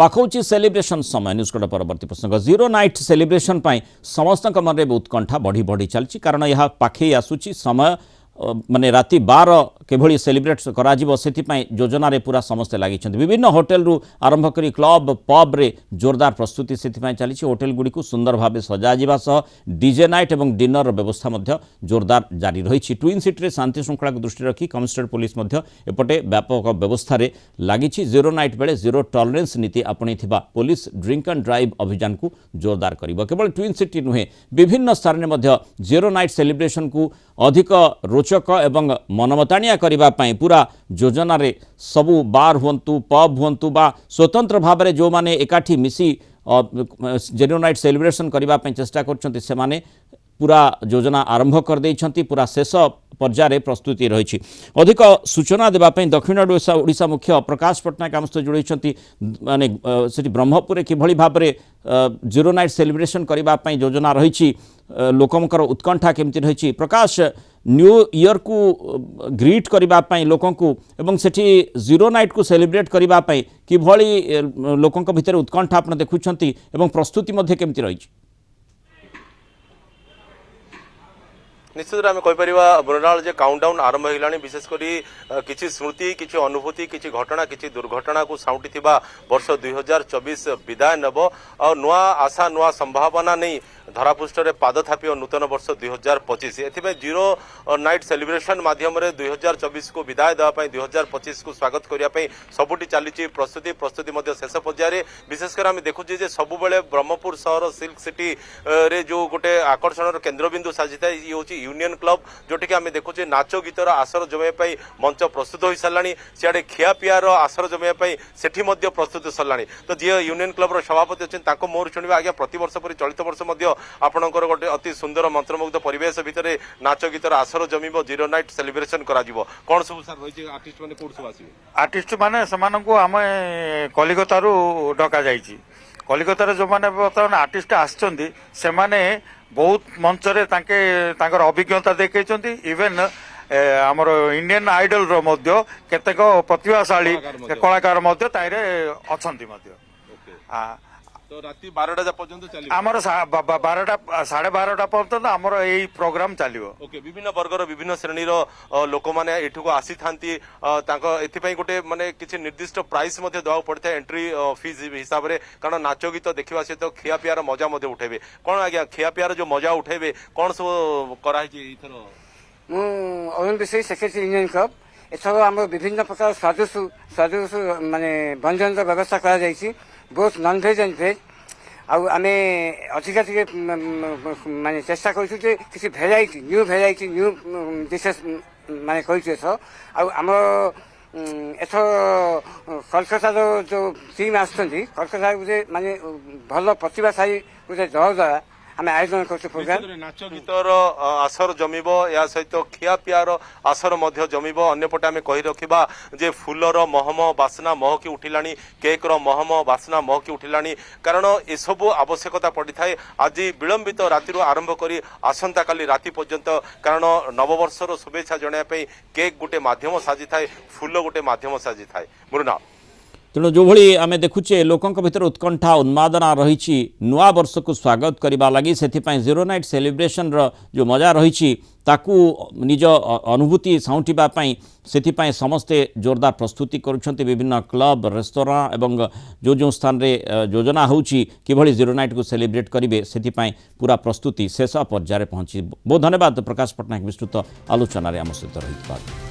पाखौची celebration समय news परवर्ती प्रसंग जीरो नाइट सेलिब्रेशन पाई समस्त मन में उत्कंठा बढ़ी बढ़ी चलती कारण यह पाखे आसूची समय माने राति 12 केभली सेलिब्रेट करा योजन पूरा समस्ते लगी विभिन्न होटेल रु आरंभ करी क्लब पब रे जोरदार प्रस्तुति से चली होटेल गुड़ी को सुंदर भाव सजा सह डीजे नाइट और डिनर व्यवस्था जोरदार जारी रही ट्विन सिटी शांति श्रृंखला को दृष्टि रखी कमिशनरेट पुलिस एपटे व्यापक व्यवस्था लगी जीरो नाइट बेले जीरो टॉलरेंस नीति आपणी पुलिस ड्रिंक एंड ड्राइव अभियान को जोरदार कर केवल ट्विन सिटी नुहे विभिन्न स्थान में जीरो नाइट सेलिब्रेशन को अधिक रोचक एवं मनमताणिया करने पूरा योजन सबू बार हुंतु पब हुंतु बा स्वतंत्र भाव में जो माने एकाठी मिसी जीरो नाइट सेलिब्रेशन करने चेष्टा कर पूरा योजना आरंभ कर देइछंती पूरा शेष पर्याय प्रस्तुति रही अधिक सूचना देवाई दक्षिण ओडिशा मुख्य प्रकाश पट्टनायक आम सहित जोड़ी माने से ब्रह्मपुर किभली भाव में जीरो नाइट सेलिब्रेशन करने योजना रही लोकंकर उत्कंठा केमती रही प्रकाश न्यू ईयर को ग्रीट करने लोकों को एवं सेठी जीरो नाइट को सेलिब्रेट करने किभली लोकों भितर उत्कंठा आप देखुंट एवं प्रस्तुति केमती रही निश्चित आम कहीपर मृणाल जे काउंटडाउन आरंभ होगा विशेषकर किसी स्मृति किसी अनुभूति किसी घटना किसी दुर्घटना को साउटी वर्ष 2024 विदाय नब और नुआ आशा नुआ संभावना नहीं धरापृष्ठ में पाद थापी नूतन वर्ष 2025 एथि जीरो नाइट सेलिब्रेशन माध्यम 2024 को विदाय देवाई 2025 को स्वागत करने सबुटी चली प्रस्तुति शेष पर्यायर विशेषकर आम देखुचे सब ब्रह्मपुर सहर सिल्क सिटी रे जो गोटे आकर्षण केन्द्रबिंदु साजी था ये हूँ यूनियन क्लब जोटि आम देखुचे नाच गीतर आसर जमाई मंच प्रस्तुत हो सारा सियाड़े खियापियार आसर जमाई सेठी प्रस्तुत सरला तो जी यूनियन क्लब सभापति अच्छे मोर शुणा आज्ञा प्रतिवर्ष पर चलित वर्ष आपणकर गोटे अति सुंदर मंत्रमुग्ध परिवेश भितर नाच गीतर आसर जमीब जीरो नाइट सेलिब्रेशन करा कौन सब सर रही आर्टिस्ट मैंने कौन सब आस आर्टिस्ट मैंने आम कलिकतार डका जाइए कलिकतार जो मैंने बर्तमान आर्टिस्ट आसछन्ती से माने बहुत मंचरे तांकर अभिज्ञता देखते इवेन आमर इंडियन आइडल रो केतेक प्रतिभाशाली कलाकार अच्छा तो राति 12टा पर्यंत चली आमर 12टा 12:30 पर्यंत आमर यही प्रोग्राम चलियो ओके विभिन्न वर्गर विभिन्न श्रेणी लोक मैंने एठू आसी था एथि गोटे माने किसी निर्दिष्ट प्राइस देवा पड़ता है एंट्री फीस हिसाब से कारण नाच गीत देखा सहित खियापियार मजा उठेबे कौन आज्ञा खियापियार जो मजा उठेबे कौन सब कराई अरुण विषय सेक्रेटरी यूनियन क्लब एथर आम विभिन्न प्रकार स्वादु माने व्यंजन व्यवस्था कर बोथ नॉन भेज एंड भेज आम अधिका माने चेष्टा कर किसी भेराइटी न्यू डिशेस माने आम एथर कलकतार जो टीम आसुँच कलकता गोटे माने भल प्रतिभाशाली गोटे दल द्वारा आम आयोजन कर नाच गीतर आसर जमीब या सहित खियापियार आसर जमीब अंपटे आम कही रखा जे फूलर महम बास्ना महकी उठिला केक्र महम बास्ना महकी उठिला कारण एसबू आवश्यकता पड़ी था आज विलंबित राति आरंभ कर आसंता काली राति पर्यंत कारण नववर्षर शुभेच्छा जनाई केक गोटे मध्यम साजी थाए फूल गोटे मध्यम साजी थाए मृणाल तेणु जो भली आम देखुचे लोकों भीतर उत्कंठा उन्मादना रही नुआ वर्ष को स्वागत करने लगी से जीरो नाइट सेलिब्रेशन जो मजा रही ताकू निज अनुभूति साउंटापी से समस्ते जोरदार प्रस्तुति करुछंती विभिन्न क्लब रेस्तोरां एवं जो स्थान रे योजना होउची किभली जीरो नाइट को सेलिब्रेट करेंगे से पूरा प्रस्तुति शेष पर्यायर पहुंची बहुत धन्यवाद प्रकाश पट्टनायक विस्तृत आलोचन आम सहित रही।